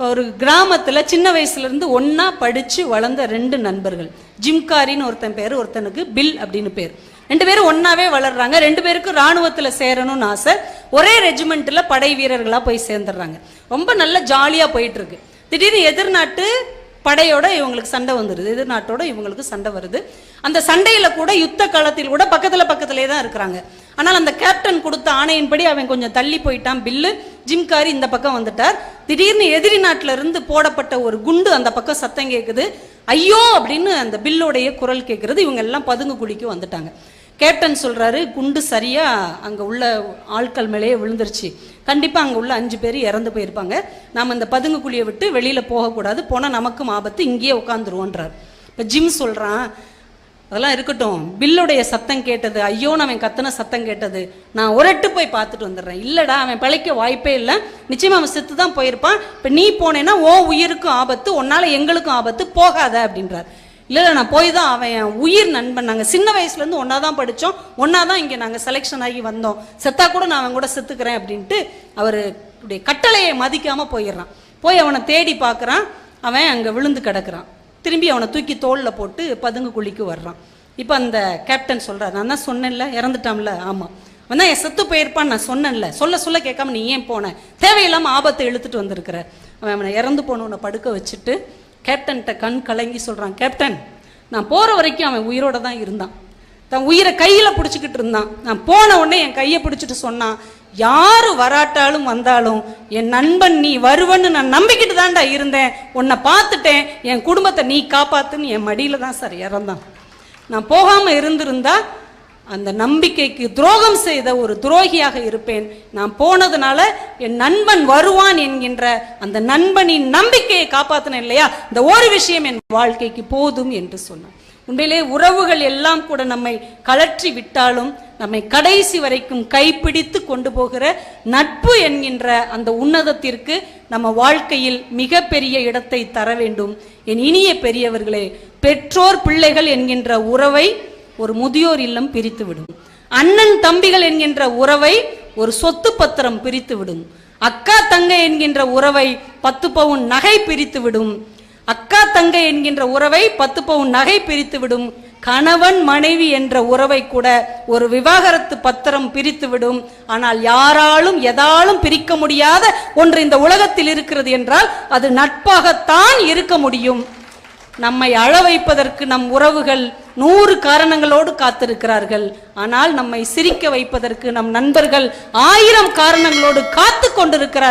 ஒரு கிராமத்தில் சின்ன வயசுலேருந்து ஒன்றா படித்து வளர்ந்த ரெண்டு நண்பர்கள். ஜிம்காரின்னு ஒருத்தன் பேர், ஒருத்தனுக்கு பில் அப்படின்னு பேர். ரெண்டு பேரும் ஒன்றாவே வளர்றாங்க. ரெண்டு பேருக்கும் இராணுவத்தில் சேரணும்னு ஆசை. ஒரே ரெஜிமெண்ட்டில் படை வீரர்களாக போய் சேர்ந்துடுறாங்க. ரொம்ப நல்ல ஜாலியாக போயிட்டுருக்கு. திடீர்னு எதிர்நாட்டு படையோட இவங்களுக்கு சண்டை வந்துடுது. எதிர்நாட்டோட இவங்களுக்கு சண்டை வருது. அந்த சண்டையில் கூட யுத்த காலத்தில் கூட பக்கத்திலே தான் இருக்கிறாங்க. ஆனால் அந்த கேப்டன் கொடுத்த ஆணையின்படி அவன் கொஞ்சம் தள்ளி போயிட்டான். பில்லு ஜிம்காரி இந்த பக்கம் வந்துட்டார். திடீர்னு எதிரி நாட்டில இருந்து போடப்பட்ட ஒரு குண்டு அந்த பக்கம் சத்தம் கேட்குது. ஐயோ அப்படின்னு அந்த பில்லுடைய குரல் கேட்கறது. இவங்க எல்லாம் பதுங்கு குழிக்கு வந்துட்டாங்க. கேப்டன் சொல்றாரு, குண்டு சரியா அங்க உள்ள ஆட்கள் மேலேயே விழுந்துருச்சு. கண்டிப்பா அங்க உள்ள 5 பேர் இறந்து போயிருப்பாங்க. நாம இந்த பதுங்கு குழியை விட்டு வெளியில போகக்கூடாது, போனா நமக்கும் ஆபத்து, இங்கேயே உட்காந்துருவோன்றார். இப்ப ஜிம் சொல்றான், அதெல்லாம் இருக்கட்டும், பில்லுடைய சத்தம் கேட்டது, ஐயோன்னு அவன் கத்துன சத்தம் கேட்டது, நான் ஒரட்டு போய் பார்த்துட்டு வந்துடுறேன். இல்லடா, அவன் பிழைக்க வாய்ப்பே இல்லை, நிச்சயமா அவன் செத்து தான் போயிருப்பான். இப்ப நீ போனேன்னா ஓ உயிருக்கும் ஆபத்து, உன்னால எங்களுக்கும் ஆபத்து, போகாத அப்படின்றார். இல்லை நான் போய் தான், அவன் என் உயிர் நண்பன், நாங்கள் சின்ன வயசுலேருந்து ஒன்றா தான் படித்தோம், ஒன்றா தான் இங்கே நாங்கள் செலெக்ஷன் ஆகி வந்தோம், செத்தா கூட நான் அவன் கூட செத்துக்கிறேன் அப்படின்ட்டு அவர் கட்டளையை மதிக்காமல் போயிடுறான். போய் அவனை தேடி பார்க்குறான். அவன் அங்கே விழுந்து கிடக்குறான். திரும்பி அவனை தூக்கி தோளில் போட்டு பதுங்கு குழிக்கு வர்றான். இப்போ அந்த கேப்டன் சொல்கிறார், நான் தான் சொன்னேன்ல இறந்துட்டான்ல. ஆமாம், அவன் தான் என் செத்து போயிருப்பான்னு நான் சொன்னேன்ல, சொல்ல கேட்காம நீ ஏன் போன, தேவையில்லாமல் ஆபத்தை இழுத்துட்டு வந்திருக்கிற. அவனை இறந்து போனவனை படுக்க வச்சுட்டு கேப்டன்கிட்ட கண் கலங்கி சொல்கிறான், கேப்டன், நான் போகிற வரைக்கும் அவன் உயிரோட தான் இருந்தான், தன் உயிரை கையில் பிடிச்சிக்கிட்டு இருந்தான். நான் போன உடனே என் கையை பிடிச்சிட்டு சொன்னான், யாரு வராட்டாலும் வந்தாலும் என் நண்பன் நீ வருவன்னு நான் நம்பிக்கிட்டு தான்டா இருந்தேன், உன்னை பார்த்துட்டேன், என் குடும்பத்தை நீ காப்பாத்துன்னு என் மடியில் தான் சார் இறந்தான். நான் போகாமல் இருந்திருந்தா அந்த நம்பிக்கைக்கு துரோகம் செய்த ஒரு துரோகியாக இருப்பேன். நான் போனதுனால என் நண்பன் வருவான் என்கின்ற அந்த நண்பனின் நம்பிக்கையை காப்பாற்றினேன் இல்லையா, இந்த ஒரு விஷயம் என் வாழ்க்கைக்கு போதும் என்று சொன்னான். உண்மையிலே உறவுகள் எல்லாம் கூட நம்மை கலற்றி விட்டாலும் நம்மை கடைசி வரைக்கும் கைப்பிடித்து கொண்டு போகிற நட்பு என்கின்ற அந்த உன்னதத்திற்கு நம்ம வாழ்க்கையில் மிகப்பெரிய இடத்தை தர வேண்டும். என் இனிய பெரியவர்களே, பெற்றோர் பிள்ளைகள் என்கின்ற உறவை ஒரு முதியோர் இல்லம் பிரித்து விடும். அண்ணன் தம்பிகள் என்கின்ற உறவை ஒரு சொத்து பத்திரம் பிரித்து விடும். அக்கா தங்கை என்கின்ற உறவை 10 பவுன் நகை பிரித்து விடும். அக்கா தங்கை என்கின்ற உறவை 10 பவுன் நகை பிரித்து விடும். கணவன் மனைவி என்ற உறவை கூட ஒரு விவாகரத்து பத்திரம் பிரித்து விடும். ஆனால் யாராலும் எதாலும் பிரிக்க முடியாத ஒன்று இந்த உலகத்தில் இருக்கிறது என்றால் அது நட்பாகத்தான் இருக்க முடியும். நம்மை அழ வைப்பதற்கு நம் உறவுகள் 100 காரணங்களோடு காத்திருக்கிறார்கள். ஆனால் நம்மை சிரிக்க வைப்பதற்கு நம் நண்பர்கள் 1000 காரணங்களோடு காத்து கொண்டிருக்கிறார்கள்.